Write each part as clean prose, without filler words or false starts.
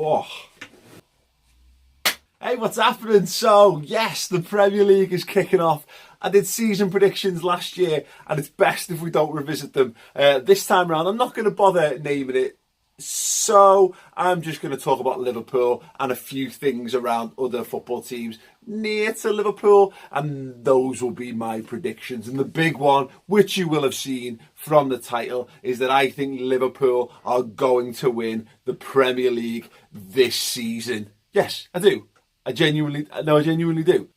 Oh. Hey, what's happening? So, yes, the Premier League is kicking off. I did season predictions last year, and it's best if we don't revisit them. This time around, I'm not going to bother naming it. So, I'm just going to talk about Liverpool and a few things around other football teams near to Liverpool, and those will be my predictions. And the big one, which you will have seen from the title, is that I think Liverpool are going to win the Premier League this season. Yes, I do. I genuinely do.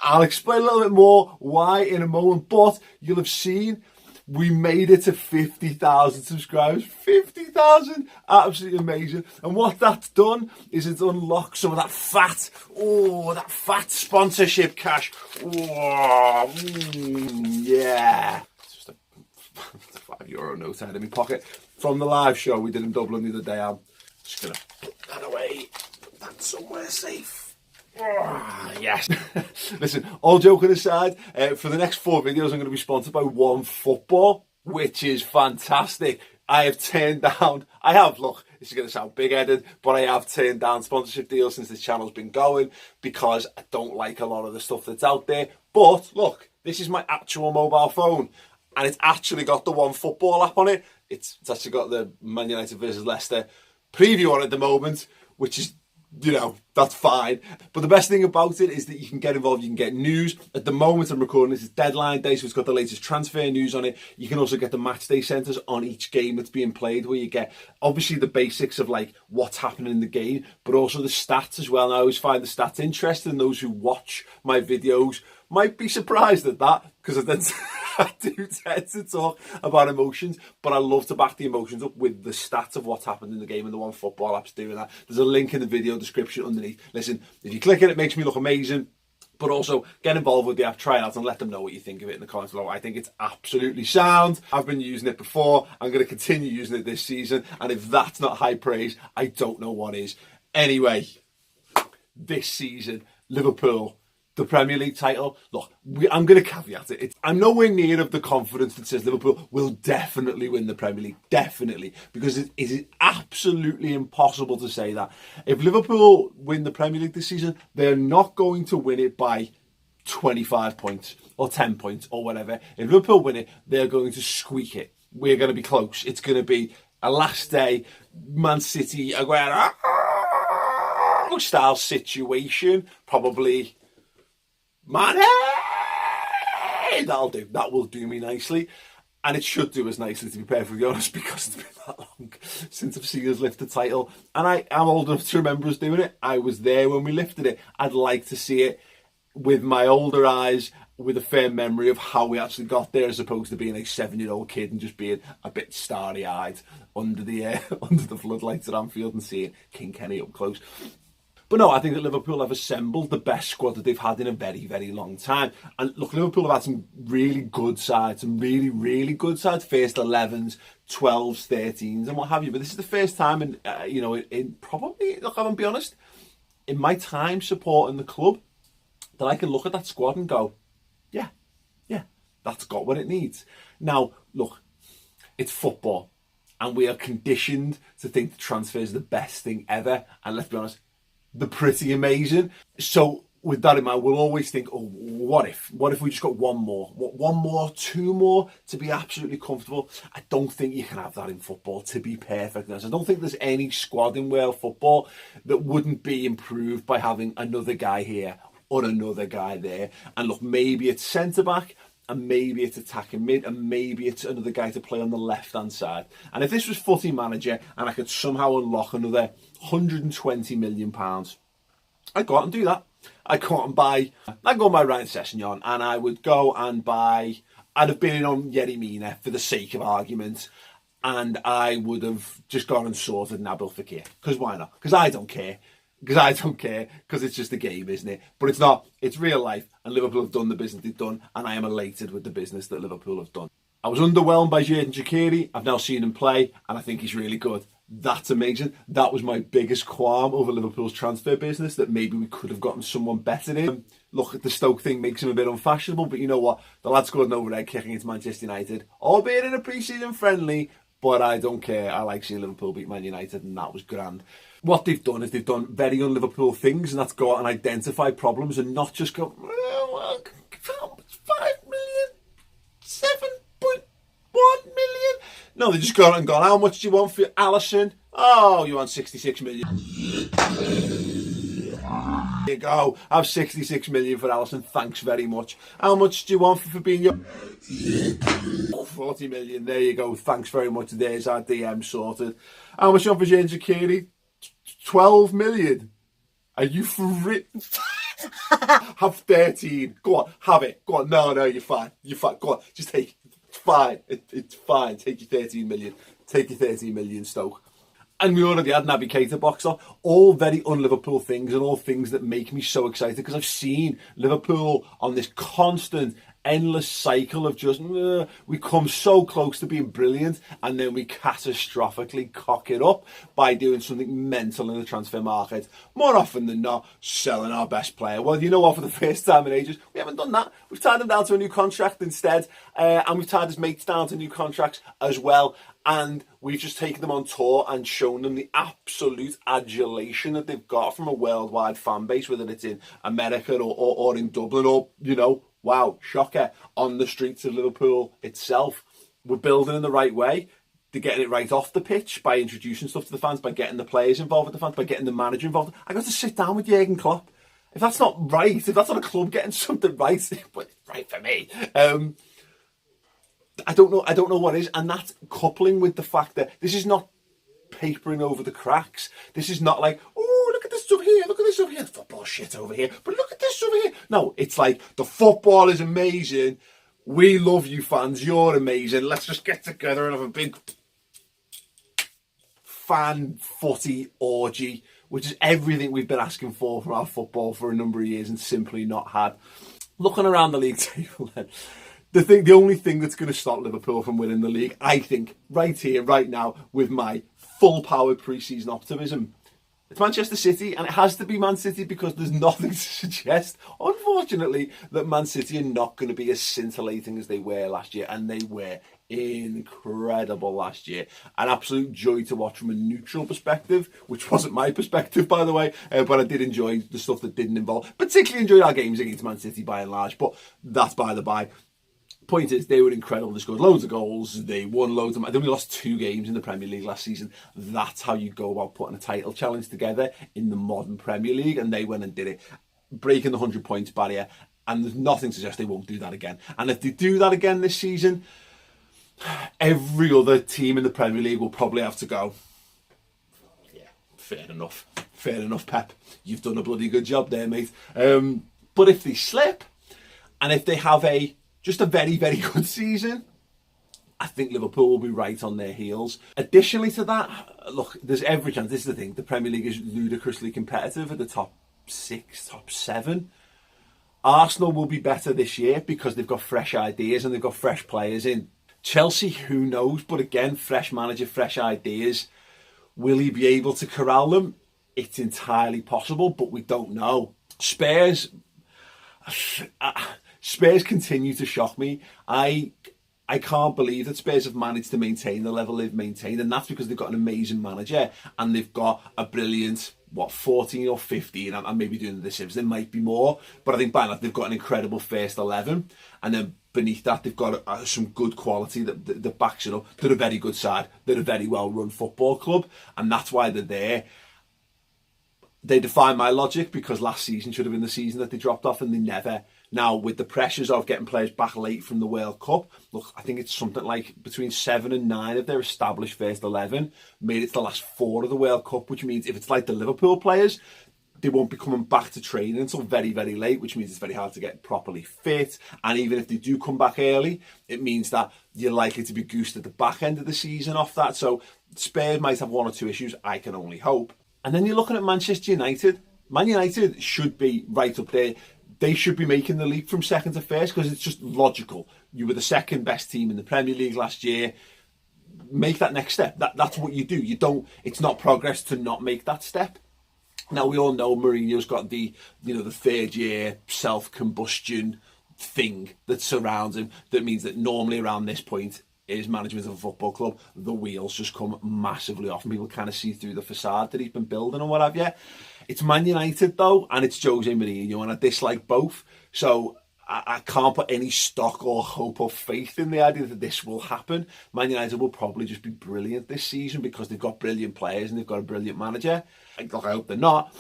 I'll explain a little bit more why in a moment, but you'll have seen we made it to 50,000 subscribers. 50,000! Absolutely amazing. And what that's done is it's unlocked some of that fat sponsorship cash. Oh, yeah. It's just a €5 note out of my pocket. From the live show we did in Dublin the other day, I'm just going to put that away. Put that somewhere safe. Oh, yes. Listen, all joking aside, for the next 4 videos I'm going to be sponsored by Onefootball, which is fantastic. Look, this is going to sound big-headed, but I have turned down sponsorship deals since this channel's been going because I don't like a lot of the stuff that's out there. But look, this is my actual mobile phone, and it's actually got the Onefootball app on it. It's actually got the Man United versus Leicester preview on at the moment, which is, that's fine. But the best thing about it is that you can get involved, you can get news. At the moment I'm recording this, it's deadline day, so it's got the latest transfer news on it. You can also get the match day centres on each game that's being played, where you get obviously the basics of like what's happening in the game, but also the stats as well. And I always find the stats interesting. Those who watch my videos might be surprised at that, because I do tend to talk about emotions, but I love to back the emotions up with the stats of what's happened in the game, and the Onefootball app's doing that. There's a link in the video description underneath. Listen, if you click it makes me look amazing, but also get involved with the app, try it out, and let them know what you think of it in the comments below. I think it's absolutely sound. I've been using it before. I'm going to continue using it this season, and if that's not high praise, I don't know what is. Anyway, this season, Liverpool, the Premier League title. Look, I'm going to caveat it. I'm nowhere near of the confidence that says Liverpool will definitely win the Premier League. Definitely. Because it is absolutely impossible to say that. If Liverpool win the Premier League this season, they're not going to win it by 25 points or 10 points or whatever. If Liverpool win it, they're going to squeak it. We're going to be close. It's going to be a last day Man City Aguero style situation. Probably Maych! That'll do. That will do me nicely. And it should do us nicely, to be perfectly honest, because it's been that long since I've seen us lift the title. And I'm old enough to remember us doing it. I was there when we lifted it. I'd like to see it with my older eyes, with a firm memory of how we actually got there, as opposed to being a 7-year-old kid and just being a bit starry-eyed under the floodlights at Anfield and seeing King Kenny up close. But no, I think that Liverpool have assembled the best squad that they've had in a very, very long time. And look, Liverpool have had some really good sides, some really, really good sides. First 11s, 12s, 13s, and what have you. But this is the first time in probably, look, I'm going to be honest, in my time supporting the club, that I can look at that squad and go, yeah, that's got what it needs. Now, look, it's football, and we are conditioned to think the transfer is the best thing ever. And let's be honest, they're pretty amazing. So with that in mind, we'll always think, oh, what if we just got one more, two more to be absolutely comfortable? I don't think you can have that in football, to be perfect honest. I don't think there's any squad in world football that wouldn't be improved by having another guy here or another guy there. And look, maybe it's centre-back, and maybe it's attacking mid, and maybe it's another guy to play on the left-hand side. And if this was Footy Manager and I could somehow unlock another £120 million, I'd go out and do that. I'd go out and buy Ryan Sessegnon, and I would go and buy, I'd have been in on Yerry Mina for the sake of argument, and I would have just gone and sorted Nabil Fekir. Because why not? Because I don't care. Because it's just a game, isn't it? But it's not. It's real life, and Liverpool have done the business they've done, and I am elated with the business that Liverpool have done. I was underwhelmed by Xherdan Shaqiri. I've now seen him play, and I think he's really good. That's amazing. That was my biggest qualm over Liverpool's transfer business, that maybe we could have gotten someone better in. Look, the Stoke thing makes him a bit unfashionable, but you know what? The lad scored an overhead kick against Manchester United, albeit in a pre-season friendly, but I don't care. I like seeing Liverpool beat Man United, and that was grand. What they've done is they've done very un-Liverpool things, and that's go out and identify problems and not just go, well, 5 million, 7.1 million. No, they just gone and gone, how much do you want for Alisson? Oh, you want 66 million. There you go. Have 66 million for Alisson. Thanks very much. How much do you want for Fabinho? 40 million. There you go. Thanks very much. There's our DM sorted. How much you want for James Zakiri? 12 million. Are you for real? Have 13. Go on. Have it. Go on. No, you're fine. You're fine. Go on. Just take it. It's fine. It's fine. Take your 13 million. Take your 13 million, Stoke. And we already had Naby Keita boxed off. All very un-Liverpool things and all things that make me so excited because I've seen Liverpool on this constant, endless cycle of just, we come so close to being brilliant and then we catastrophically cock it up by doing something mental in the transfer market. More often than not, selling our best player. Well, you know what, for the first time in ages, we haven't done that. We've tied him down to a new contract instead, and we've tied his mates down to new contracts as well. And we've just taken them on tour and shown them the absolute adulation that they've got from a worldwide fan base, whether it's in America or in Dublin or, wow, shocker, on the streets of Liverpool itself. We're building in the right way. They're getting it right off the pitch by introducing stuff to the fans, by getting the players involved with the fans, by getting the manager involved. I got to sit down with Jurgen Klopp. If that's not right, if that's not a club getting something right, but it's right for me. I don't know what is, and that's coupling with the fact that this is not papering over the cracks. This is not like, oh, look at this stuff here, look at this stuff here, football shit over here, but look at this over here. No, it's like, the football is amazing, we love you fans, you're amazing, let's just get together and have a big fan footy orgy, which is everything we've been asking for from our football for a number of years and simply not had. Looking around the league table then, the only thing that's going to stop Liverpool from winning the league, I think, right here, right now, with my full-powered pre-season optimism, it's Manchester City, and it has to be Man City because there's nothing to suggest, unfortunately, that Man City are not going to be as scintillating as they were last year, and they were incredible last year. An absolute joy to watch from a neutral perspective, which wasn't my perspective, by the way, but I did enjoy the stuff that didn't involve, particularly enjoyed our games against Man City by and large, but that's by the by. Point is, they were incredible. They scored loads of goals. They won loads of. They only lost 2 games in the Premier League last season. That's how you go about putting a title challenge together in the modern Premier League. And they went and did it, breaking the 100 points barrier. And there's nothing to suggest they won't do that again. And if they do that again this season, every other team in the Premier League will probably have to go, yeah, fair enough. Fair enough, Pep. You've done a bloody good job there, mate. But if they slip, and if they have just a very, very good season, I think Liverpool will be right on their heels. Additionally to that, look, there's every chance. This is the thing. The Premier League is ludicrously competitive at the top 6, top 7. Arsenal will be better this year because they've got fresh ideas and they've got fresh players in. Chelsea, who knows? But again, fresh manager, fresh ideas. Will he be able to corral them? It's entirely possible, but we don't know. Spurs continue to shock me. I can't believe that Spurs have managed to maintain the level they've maintained, and that's because they've got an amazing manager and they've got a brilliant, 14 or 15, I'm maybe doing the Sims, there might be more, but I think by now they've got an incredible first 11, and then beneath that they've got some good quality that backs it up. They're a very good side, they're a very well-run football club, and that's why they're there. They defy my logic because last season should have been the season that they dropped off and they never. Now, with the pressures of getting players back late from the World Cup, look, I think it's something like between 7 and 9 of their established first 11 made it to the last 4 of the World Cup, which means if it's like the Liverpool players, they won't be coming back to training until very, very late, which means it's very hard to get properly fit. And even if they do come back early, it means that you're likely to be goosed at the back end of the season off that. So Spurs might have 1 or 2 issues, I can only hope. And then you're looking at Manchester United. Man United should be right up there. They should be making the leap from second to first because it's just logical. You were the second best team in the Premier League last year. Make that next step. That's what you do. You don't. It's not progress to not make that step. Now we all know Mourinho's got the third year self-combustion thing that surrounds him. That means that normally around this point, his management of a football club, the wheels just come massively off and people kind of see through the facade that he's been building and what have you. It's Man United though, and it's Jose Mourinho, and I dislike both. So I can't put any stock or hope or faith in the idea that this will happen. Man United will probably just be brilliant this season because they've got brilliant players and they've got a brilliant manager. I hope they're not.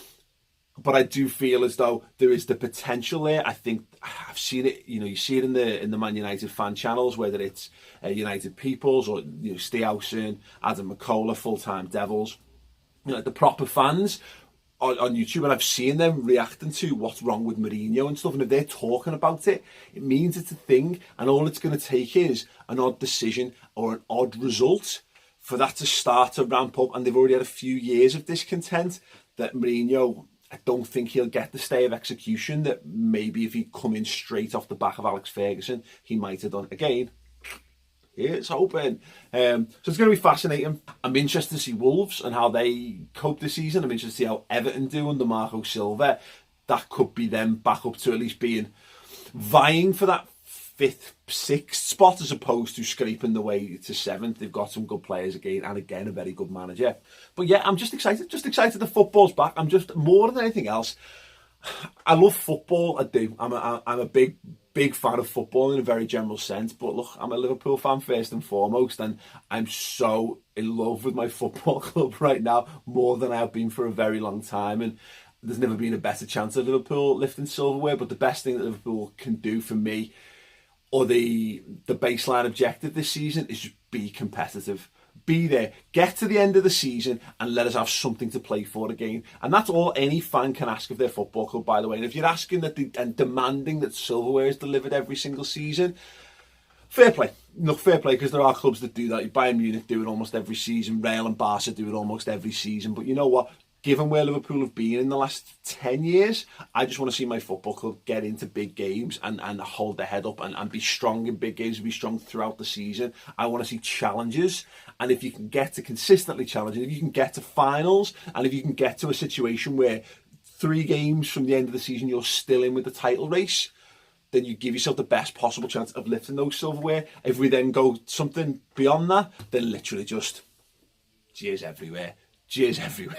But I do feel as though there is the potential there. I think I've seen it. You see it in the Man United fan channels, whether it's United Peoples or Stiausen, Adam McCullough, Full-Time Devils, the proper fans on YouTube, and I've seen them reacting to what's wrong with Mourinho and stuff. And if they're talking about it, it means it's a thing, and all it's going to take is an odd decision or an odd result for that to start to ramp up. And they've already had a few years of discontent that Mourinho, I don't think he'll get the stay of execution that maybe if he'd come in straight off the back of Alex Ferguson, he might have done. Again, here's hoping. So it's going to be fascinating. I'm interested to see Wolves and how they cope this season. I'm interested to see how Everton do under Marco Silva. That could be them back up to at least being vying for that 5th, 6th spot as opposed to scraping the way to 7th. They've got some good players again, and again a very good manager. But yeah, I'm just excited the football's back. I'm just, more than anything else, I love football. I do. I'm a big fan of football in a very general sense. But look, I'm a Liverpool fan first and foremost, and I'm so in love with my football club right now, more than I've been for a very long time. And there's never been a better chance of Liverpool lifting silverware. But the best thing that Liverpool can do for me, or the baseline objective this season, is just be competitive. Be there, get to the end of the season and let us have something to play for again. And that's all any fan can ask of their football club, by the way. And if you're asking that and demanding that silverware is delivered every single season, fair play. Look, fair play, because there are clubs that do that. Bayern Munich do it almost every season. Real and Barca do it almost every season. But you know what? Given where Liverpool have been in the last 10 years, I just want to see my football club get into big games and hold their head up and be strong in big games, be strong throughout the season. I want to see challenges. And if you can get to consistently challenging, if you can get to finals, and if you can get to a situation where 3 games from the end of the season you're still in with the title race, then you give yourself the best possible chance of lifting those silverware. If we then go something beyond that, then literally just cheers everywhere. Cheers everywhere.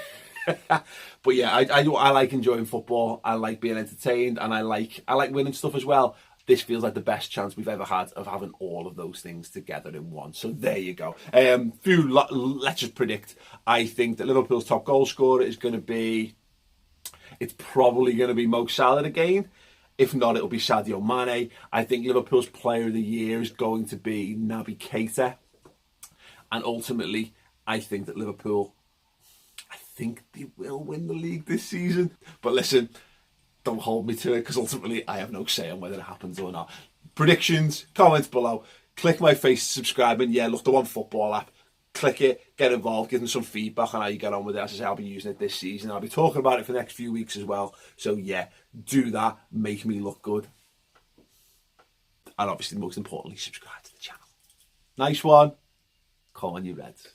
But yeah, I like enjoying football. I like being entertained, and I like winning stuff as well. This feels like the best chance we've ever had of having all of those things together in one. So there you go. Let's just predict. I think that Liverpool's top goal scorer is going to be, it's probably going to be Mo Salah again. If not, it'll be Sadio Mane. I think Liverpool's player of the year is going to be Naby Keita. And ultimately, I think that Liverpool, I think they will win the league this season. But listen, don't hold me to it, because ultimately I have no say on whether it happens or not. Predictions, comments below. Click my face to subscribe, and yeah, look, the Onefootball app. Click it, get involved, give them some feedback on how you get on with it. As I say, I'll be using it this season. I'll be talking about it for the next few weeks as well. So yeah, do that. Make me look good. And obviously, most importantly, subscribe to the channel. Nice one. Come on, you Reds.